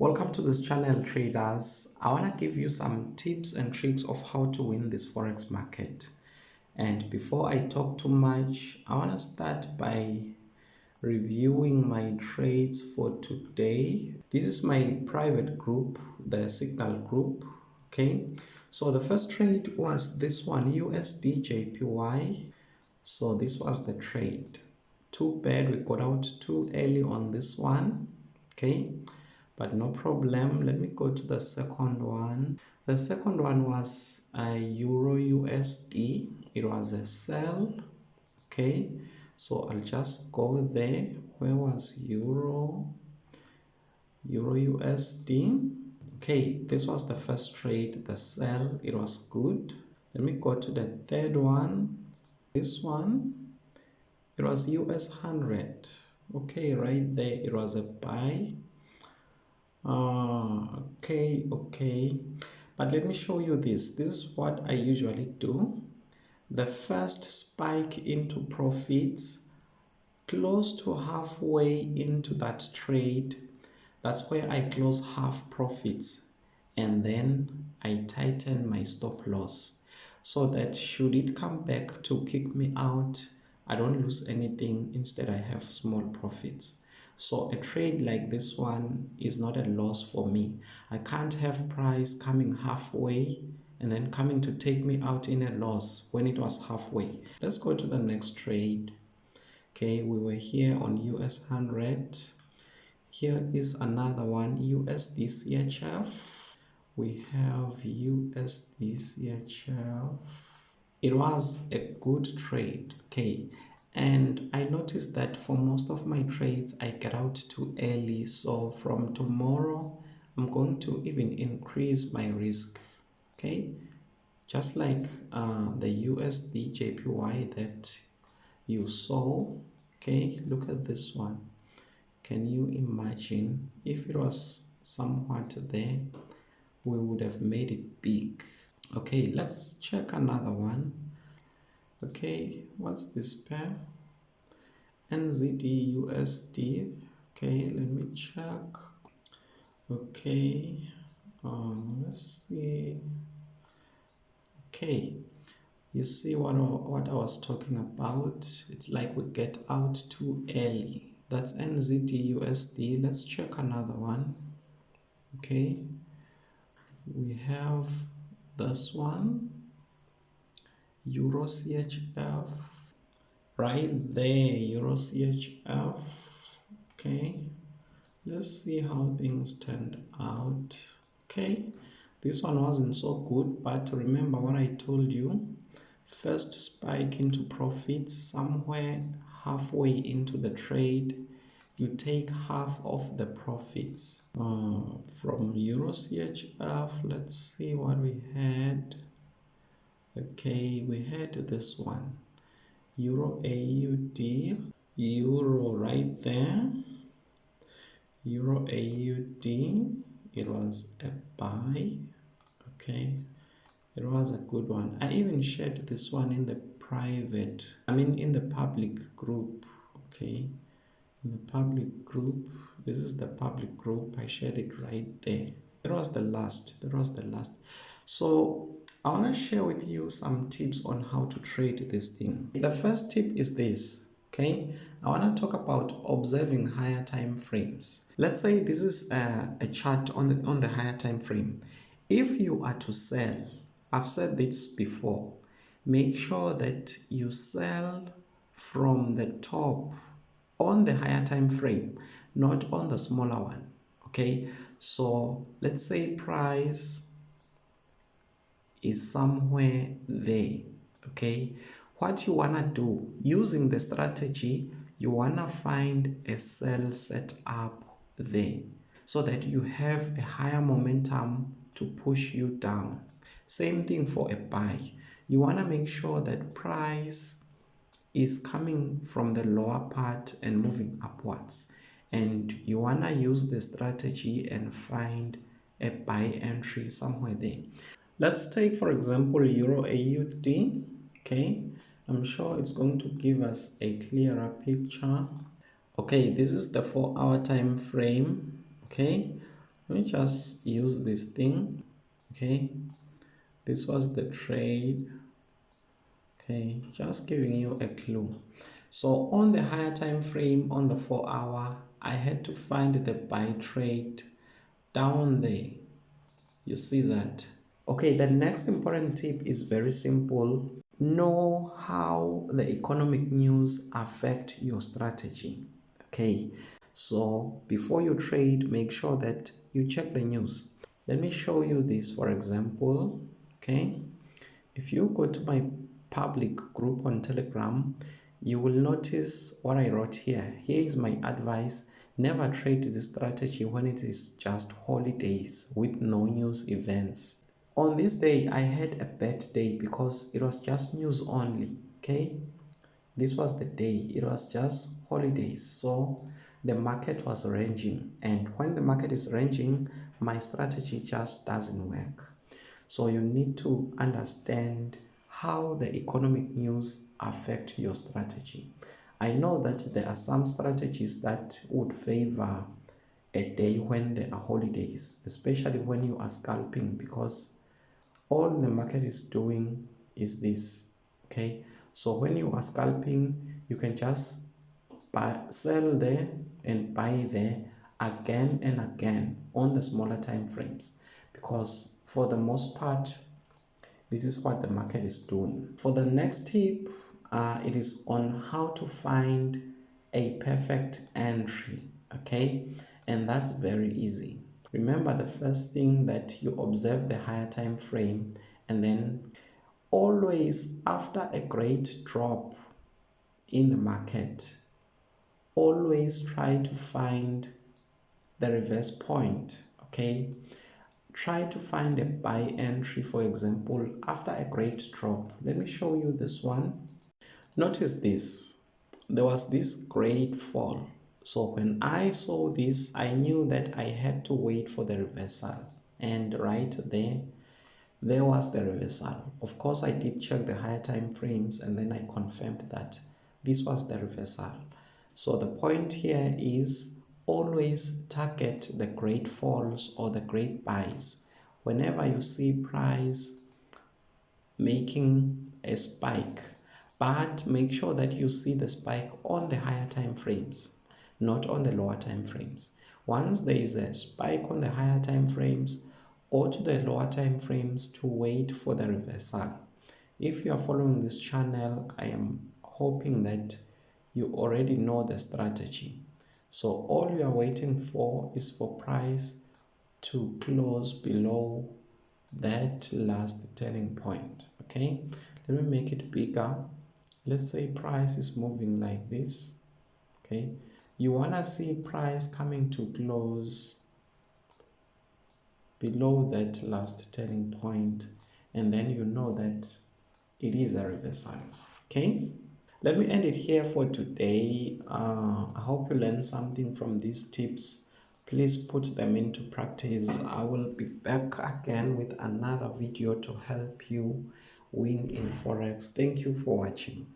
Welcome to this channel, traders. I want to give you some tips and tricks of how to win this forex market. And before I talk too much, I want to start by reviewing my trades for today. This is my private group, the signal group. Okay, so the first trade was this one, USD JPY. So this was the trade. Too bad we got out too early on this one. Okay, but no problem. Let me go to the second one. The second one was a Euro USD. It was a sell. Okay, so I'll just go there. Where was Euro USD? Okay, this was the first trade, the sell. It was good. Let me go to the third one. This one, it was US 100. Okay, right there it was a buy. Okay, but let me show you this. This is what I usually do. The first spike into profits, close to halfway into that trade, that's where I close half profits, and then I tighten my stop loss so that should it come back to kick me out, I don't lose anything. Instead, I have small profits. So a trade like this one is not a loss for me. I can't have price coming halfway and then coming to take me out in a loss when it was halfway. Let's go to the next trade. Okay, we were here on US 100. Here is another one, USD CHF. We have USD CHF. It was a good trade, okay, and I noticed that for most of my trades I get out too early. So from tomorrow I'm going to even increase my risk, okay, just like the USD JPY that you saw. Okay, look at this one. Can you imagine if it was somewhat there, we would have made it big. Okay, let's check another one. Okay, what's this pair? NZD USD. Okay, let me check. Okay, let's see. Okay, you see what I was talking about. It's like we get out too early. That's NZD USD. Let's check another one. Okay, we have this one, Euro CHF, right there, Euro CHF. Okay, let's see how things turned out. Okay, this one wasn't so good, but remember what I told you. First spike into profits, somewhere halfway into the trade, you take half of the profits. From Euro CHF, let's see what we had. Okay, we had this one, Euro AUD, Euro right there, Euro AUD, it was a buy. Okay, it was a good one. I even shared this one in the in the public group. Okay, in the public group, this is the public group. I shared it right there. That was the last. So I want to share with you some tips on how to trade this thing. The first tip is this. Okay, I want to talk about observing higher time frames. Let's say this is a chart on the higher time frame. If you are to sell, I've said this before, make sure that you sell from the top on the higher time frame, not on the smaller one. Okay, so let's say price is somewhere there. Okay, what you want to do using the strategy, you want to find a sell set up there so that you have a higher momentum to push you down. Same thing for a buy. You want to make sure that price is coming from the lower part and moving upwards, and you want to use the strategy and find a buy entry somewhere there. Let's take, for example, Euro AUD. Okay, I'm sure it's going to give us a clearer picture. Okay, this is the 4-hour time frame. Okay, Let me just use this thing. Okay, this was the trade. Okay, just giving you a clue. So on the higher time frame, on the 4 hour, I had to find the buy trade down there. You see that? Okay, the next important tip is very simple. Know how the economic news affect your strategy. Okay, so before you trade, make sure that you check the news. Let me show you this, for example. Okay, if you go to my public group on Telegram, you will notice what I wrote here. Here is my advice. Never trade this strategy when it is just holidays with no news events. On this day, I had a bad day because it was just news only. Okay, this was the day, it was just holidays, so the market was ranging, and when the market is ranging, my strategy just doesn't work. So you need to understand how the economic news affect your strategy. I know that there are some strategies that would favor a day when there are holidays, especially when you are scalping, because all the market is doing is this. Okay, so when you are scalping, you can just buy, sell there and buy there again and again on the smaller time frames, because for the most part this is what the market is doing. For the next tip, it is on how to find a perfect entry. Okay, and that's very easy. Remember, the first thing that you observe the higher time frame, and then always after a great drop in the market, always try to find the reverse point. Okay, try to find a buy entry, for example, after a great drop. Let me show you this one. Notice this, there was this great fall. So when I saw this, I knew that I had to wait for the reversal, and right there was the reversal. Of course, I did check the higher time frames, and then I confirmed that this was the reversal. So the point here is always target the great falls or the great buys. Whenever you see price making a spike, but make sure that you see the spike on the higher time frames, not on the lower time frames. Once there is a spike on the higher time frames, go to the lower time frames to wait for the reversal. If you are following this channel, I am hoping that you already know the strategy. So all you are waiting for is for price to close below that last turning point. Okay, let me make it bigger. Let's say price is moving like this. Okay, you want to see price coming to close below that last turning point, and then you know that it is a reversal. Okay, let me end it here for today. I hope you learned something from these tips. Please put them into practice. I will be back again with another video to help you win in Forex. Thank you for watching.